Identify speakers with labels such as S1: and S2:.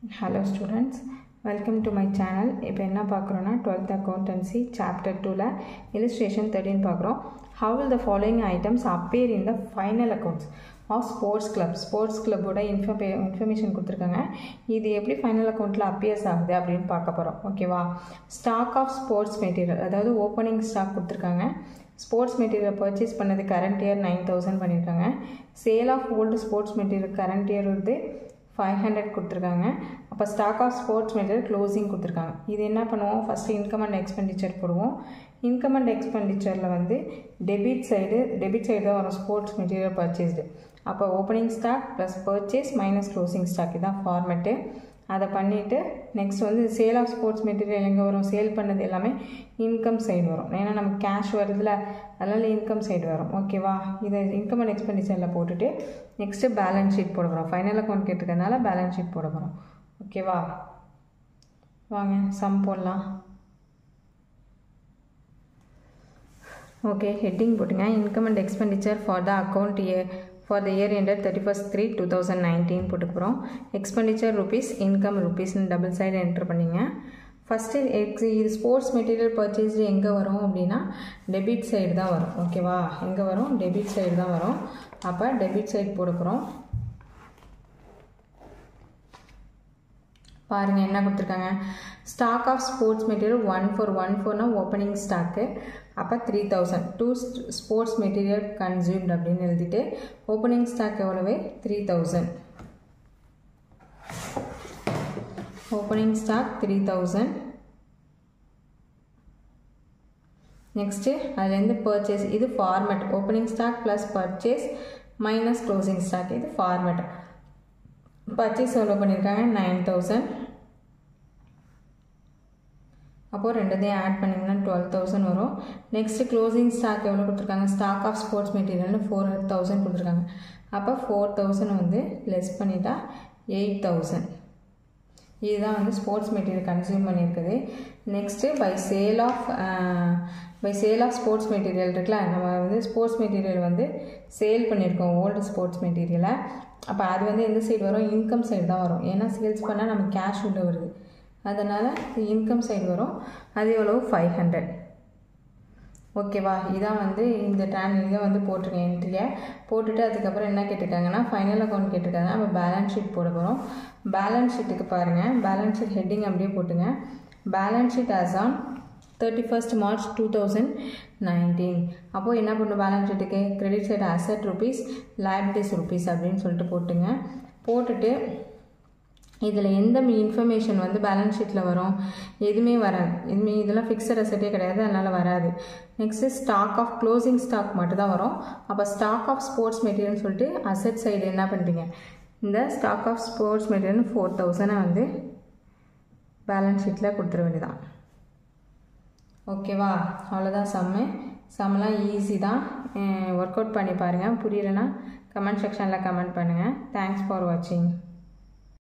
S1: Hello students, welcome to my channel. இப்போ என்ன பார்க்குறோன்னா 12th accountancy chapter 2ல illustration 13 பார்க்குறோம். How will the following items appear in the final accounts of sports club? Sports club ஓட information கொடுத்துருக்காங்க. இது எப்படி final அக்கௌண்ட்டில் appears ஆகுது அப்படின்னு பார்க்க போகிறோம். ஓகேவா? ஸ்டாக் ஆஃப் ஸ்போர்ட்ஸ் மெட்டீரியல், அதாவது ஓப்பனிங் ஸ்டாக் கொடுத்துருக்காங்க. ஸ்போர்ட்ஸ் மெட்டீரியல் பர்ச்சேஸ் பண்ணது கரண்ட் இயர் 9,000 பண்ணியிருக்காங்க. Sale of old sports material current year வந்து 500 கொடுத்துருக்காங்க. அப்போ stock of sports material closing கொடுத்துருக்காங்க. இது என்ன பண்ணுவோம், ஃபஸ்ட்டு இன்கம் அண்ட் எக்ஸ்பெண்டிச்சர் போடுவோம். இன்கம் அண்ட் எக்ஸ்பெண்டிச்சரில் வந்து டெபிட் சைடு தான் வரும், ஸ்போர்ட்ஸ் மெட்டீரியல் பர்ச்சேஸ்டு. அப்போ opening stock plus purchase minus closing stock, இதுதான் ஃபார்மெட்டு. அதை பண்ணிவிட்டு நெக்ஸ்ட் வந்து சேல் ஆஃப் ஸ்போர்ட்ஸ் மெட்டீரியல் எங்கே வரும், சேல் பண்ணது எல்லாமே இன்கம் சைடு வரும். ஏன்னா நமக்கு கேஷ் வருதுல, அதனால் இன்கம் சைடு வரும். ஓகேவா? இதை இன்கம் அண்ட் எக்ஸ்பெண்டிச்சரில் போட்டுட்டு நெக்ஸ்ட்டு பேலன்ஸ் ஷீட் போட போகிறோம். ஃபைனல் அக்கௌண்ட் கேட்டிருக்கனால பேலன்ஸ் ஷீட் போட போகிறோம். ஓகேவா? வாங்க சம் போடலாம். ஓகே, ஹெட்டிங் போட்டுங்க. Income and expenditure for the account for the year ended 31/3/2019 போட்டுக்கு போகிறோம். எக்ஸ்பெண்டிச்சர் ருபீஸ், இன்கம் ருபீஸ்னு டபுள் சைடு என்ட்ரு பண்ணிங்க. ஃபஸ்ட்டு இது ஸ்போர்ட்ஸ் மெட்டீரியல் பர்ச்சேஸ்டு எங்கே வரும் அப்படின்னா டெபிட் சைடு தான் வரும். ஓகேவா? எங்கே வரும், டெபிட் சைடு தான் வரும். அப்போ டெபிட் சைடு போட போகிறோம். பாருங்கள் என்ன கொடுத்துருக்காங்க. ஸ்டாக் ஆஃப் ஸ்போர்ட்ஸ் மெட்டீரியல் 1414னா ஓப்பனிங் ஸ்டாக்கு. அப்போ 3000 டூ ஸ்போர்ட்ஸ் மெட்டீரியல் கன்சியூம்ட் அப்படின்னு எழுதிட்டு ஓப்பனிங் ஸ்டாக் எவ்வளவு, 3000. Opening stock 3000. நெக்ஸ்ட்டு அதுலேருந்து பர்ச்சேஸ், இது format. Opening stock plus purchase minus closing stock, இது ஃபார்மேட். பர்ச்சேஸ் எவ்வளோ பண்ணியிருக்காங்க, 9000. அப்போது ரெண்டுத்தையும் ஆட் பண்ணிங்கன்னா 12,000 வரும். நெக்ஸ்ட்டு க்ளோசிங் ஸ்டாக் எவ்வளோ கொடுத்துருக்காங்க, ஸ்டாக் ஆஃப் ஸ்போர்ட்ஸ் மெட்டீரியல்னு 4,000 கொடுத்துருக்காங்க. அப்போ 4,000 வந்து லெஸ் பண்ணிட்டா 8,000. இதுதான் வந்து ஸ்போர்ட்ஸ் மெட்டீரியல் கன்சியூம் பண்ணியிருக்குது. Next by sale of sports material இருக்குல்ல, நம்ம வந்து ஸ்போர்ட்ஸ் மெட்டீரியல் வந்து சேல் பண்ணியிருக்கோம் ஓல்டு ஸ்போர்ட்ஸ் மெட்டீரியலை. அப்போ அது வந்து எந்த சைடு வரும், இன்கம் சைடு தான் வரும். ஏன்னா சேல்ஸ் பண்ணால் நமக்கு கேஷ் உள்ள வருது, அதனால் இன்கம் சைடு வரும். அது எவ்வளோ, 500. ஓகேவா? இதான் வந்து இந்த இதை வந்து போட்டிருக்கேன், என்ட்ரியை போட்டுட்டு அதுக்கப்புறம் என்ன கேட்டிருக்காங்கன்னா ஃபைனல் அக்கௌண்ட் கேட்டிருக்காங்க. நம்ம பேலன்ஸ் ஷீட் போட போகிறோம். பேலன்ஸ் ஷீட்டுக்கு பாருங்கள், பேலன்ஸ் ஷீட் ஹெட்டிங் அப்படியே போட்டுங்க. Balance sheet as on 31st March 2019. அப்போது என்ன பண்ணணும், பேலன்ஸ் ஷீட்டுக்கு credit side asset rupees, liabilities rupees அப்படின்னு சொல்லிட்டு போட்டுங்க. போட்டுட்டு இதில் எந்த இன்ஃபர்மேஷன் வந்து பேலன்ஸ் ஷீட்டில் வரும், எதுவுமே வராது. இதெல்லாம் ஃபிக்ஸட் அசெட்டே கிடையாது, அதனால் வராது. Next stock of closing stock மட்டும் தான் வரும். அப்போ ஸ்டாக் ஆஃப் ஸ்போர்ட்ஸ் மெட்டீரியல்னு சொல்லிட்டு அசெட் சைடு என்ன பண்ணுறீங்க, இந்த ஸ்டாக் ஆஃப் ஸ்போர்ட்ஸ் மெட்டீரியல் 4,000 வந்து பேலன்ஸ் ஷீட்டில் கொடுத்துட வேண்டியதான். ஓகேவா? அவ்வளோதான் சம்மெல்லாம் ஈஸி தான். ஒர்க் அவுட் பண்ணி பாருங்கள். புரியலைன்னா கமெண்ட் செக்ஷனில் கமெண்ட் பண்ணுங்கள். தேங்க்ஸ் ஃபார் வாட்சிங்.